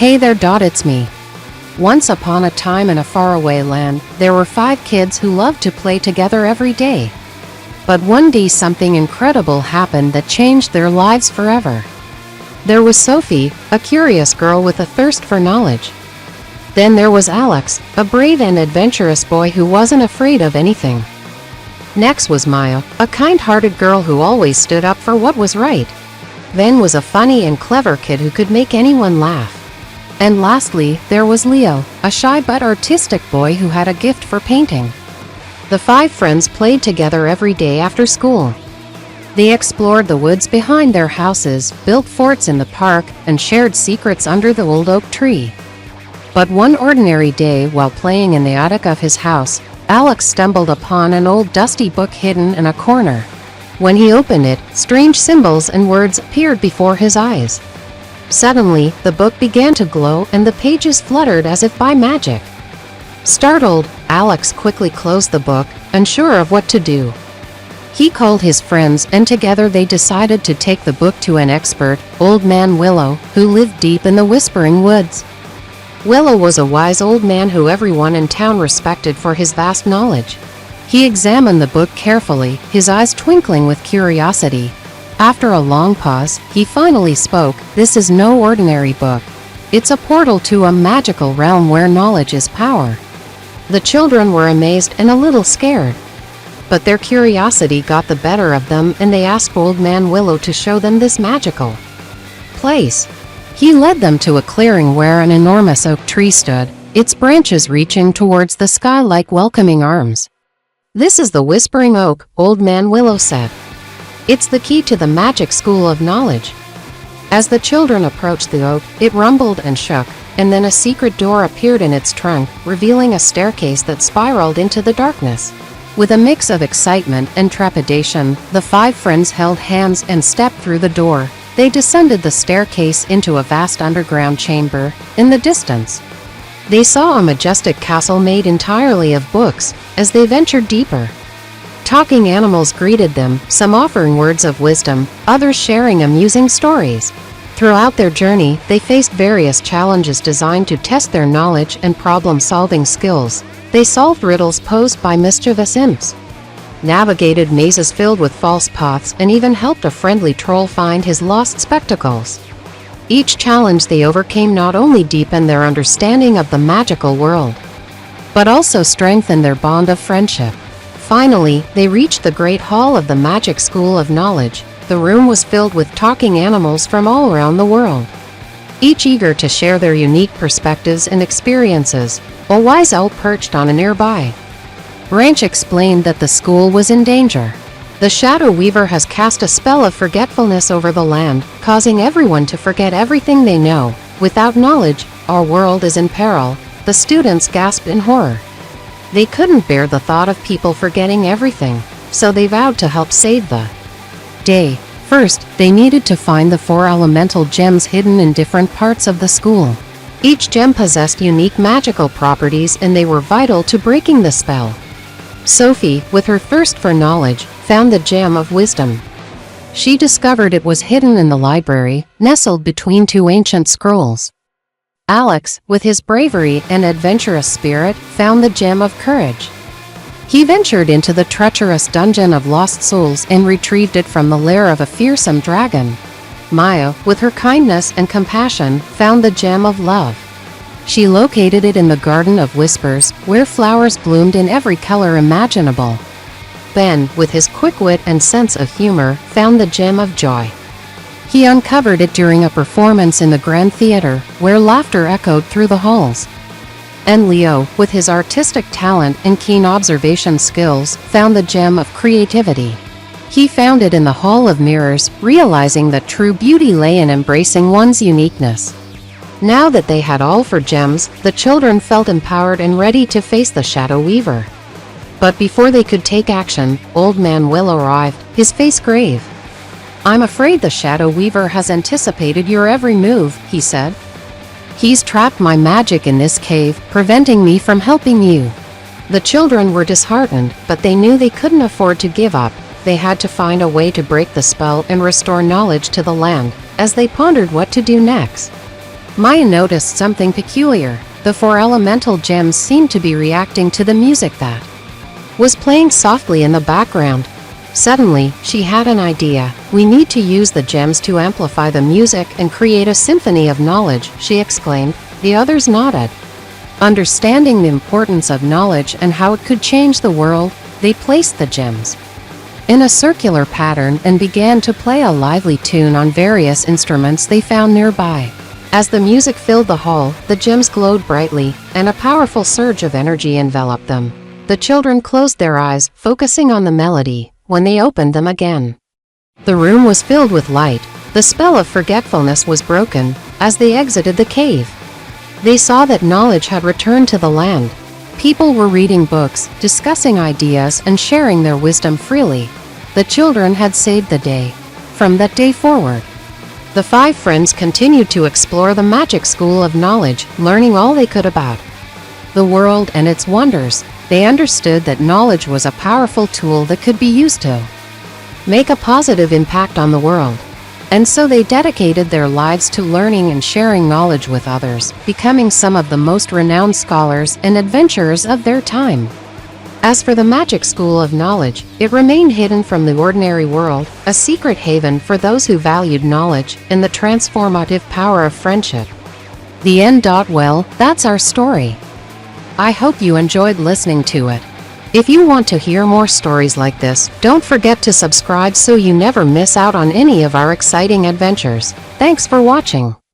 Hey there, it's me. Once upon a time in a faraway land, there were 5 kids who loved to play together every day. But one day something incredible happened that changed their lives forever. There was Sophie, a curious girl with a thirst for knowledge. Then there was Alex, a brave and adventurous boy who wasn't afraid of anything. Next was Maya, a kind-hearted girl who always stood up for what was right. Then was a funny and clever kid who could make anyone laugh. And lastly, there was Leo, a shy but artistic boy who had a gift for painting. The 5 friends played together every day after school. They explored the woods behind their houses, built forts in the park, and shared secrets under the old oak tree. But one ordinary day, while playing in the attic of his house, Alex stumbled upon an old dusty book hidden in a corner. When he opened it, strange symbols and words appeared before his eyes. Suddenly, the book began to glow and the pages fluttered as if by magic. Startled, Alex quickly closed the book, unsure of what to do. He called his friends and together they decided to take the book to an expert, Old Man Willow, who lived deep in the Whispering Woods. Willow was a wise old man who everyone in town respected for his vast knowledge. He examined the book carefully, his eyes twinkling with curiosity. After a long pause, he finally spoke. "This is no ordinary book. It's a portal to a magical realm where knowledge is power." The children were amazed and a little scared. But their curiosity got the better of them and they asked Old Man Willow to show them this magical place. He led them to a clearing where an enormous oak tree stood, its branches reaching towards the sky like welcoming arms. "This is the Whispering Oak," Old Man Willow said. "It's the key to the magic school of knowledge." As the children approached the oak, it rumbled and shook, and then a secret door appeared in its trunk, revealing a staircase that spiraled into the darkness. With a mix of excitement and trepidation, the 5 friends held hands and stepped through the door. They descended the staircase into a vast underground chamber. In the distance, they saw a majestic castle made entirely of books. As they ventured deeper, talking animals greeted them, some offering words of wisdom, others sharing amusing stories. Throughout their journey, they faced various challenges designed to test their knowledge and problem-solving skills. They solved riddles posed by mischievous imps, navigated mazes filled with false paths, and even helped a friendly troll find his lost spectacles. Each challenge they overcame not only deepened their understanding of the magical world, but also strengthened their bond of friendship. Finally, they reached the Great Hall of the Magic School of Knowledge. The room was filled with talking animals from all around the world, each eager to share their unique perspectives and experiences. A wise owl perched on a nearby branch explained that the school was in danger. "The Shadow Weaver has cast a spell of forgetfulness over the land, causing everyone to forget everything they know. Without knowledge, our world is in peril." The students gasped in horror. They couldn't bear the thought of people forgetting everything, so they vowed to help save the day. First, they needed to find the 4 elemental gems hidden in different parts of the school. Each gem possessed unique magical properties and they were vital to breaking the spell. Sophie, with her thirst for knowledge, found the gem of wisdom. She discovered it was hidden in the library, nestled between 2 ancient scrolls. Alex, with his bravery and adventurous spirit, found the gem of courage. He ventured into the treacherous dungeon of lost souls and retrieved it from the lair of a fearsome dragon. Maya, with her kindness and compassion, found the gem of love. She located it in the Garden of Whispers, where flowers bloomed in every color imaginable. Ben, with his quick wit and sense of humor, found the gem of joy. He uncovered it during a performance in the Grand Theater, where laughter echoed through the halls. And Leo, with his artistic talent and keen observation skills, found the gem of creativity. He found it in the Hall of Mirrors, realizing that true beauty lay in embracing one's uniqueness. Now that they had all 4 gems, the children felt empowered and ready to face the Shadow Weaver. But before they could take action, Old Man Willow arrived, his face grave. "I'm afraid the Shadow Weaver has anticipated your every move," he said. "He's trapped my magic in this cave, preventing me from helping you." The children were disheartened, but they knew they couldn't afford to give up. They had to find a way to break the spell and restore knowledge to the land. As they pondered what to do next, Maya noticed something peculiar. The 4 elemental gems seemed to be reacting to the music that was playing softly in the background. Suddenly, she had an idea. "We need to use the gems to amplify the music and create a symphony of knowledge," she exclaimed. The others nodded. Understanding the importance of knowledge and how it could change the world, they placed the gems in a circular pattern and began to play a lively tune on various instruments they found nearby. As the music filled the hall, the gems glowed brightly, and a powerful surge of energy enveloped them. The children closed their eyes, focusing on the melody. When they opened them again, the room was filled with light. The spell of forgetfulness was broken. As they exited the cave, they saw that knowledge had returned to the land. People were reading books, discussing ideas, and sharing their wisdom freely. The children had saved the day. From that day forward, the 5 friends continued to explore the magic school of knowledge, learning all they could about the world and its wonders. They understood that knowledge was a powerful tool that could be used to make a positive impact on the world. And so they dedicated their lives to learning and sharing knowledge with others, becoming some of the most renowned scholars and adventurers of their time. As for the magic school of knowledge, it remained hidden from the ordinary world, a secret haven for those who valued knowledge and the transformative power of friendship. The end. Well, that's our story. I hope you enjoyed listening to it. If you want to hear more stories like this, don't forget to subscribe so you never miss out on any of our exciting adventures. Thanks for watching.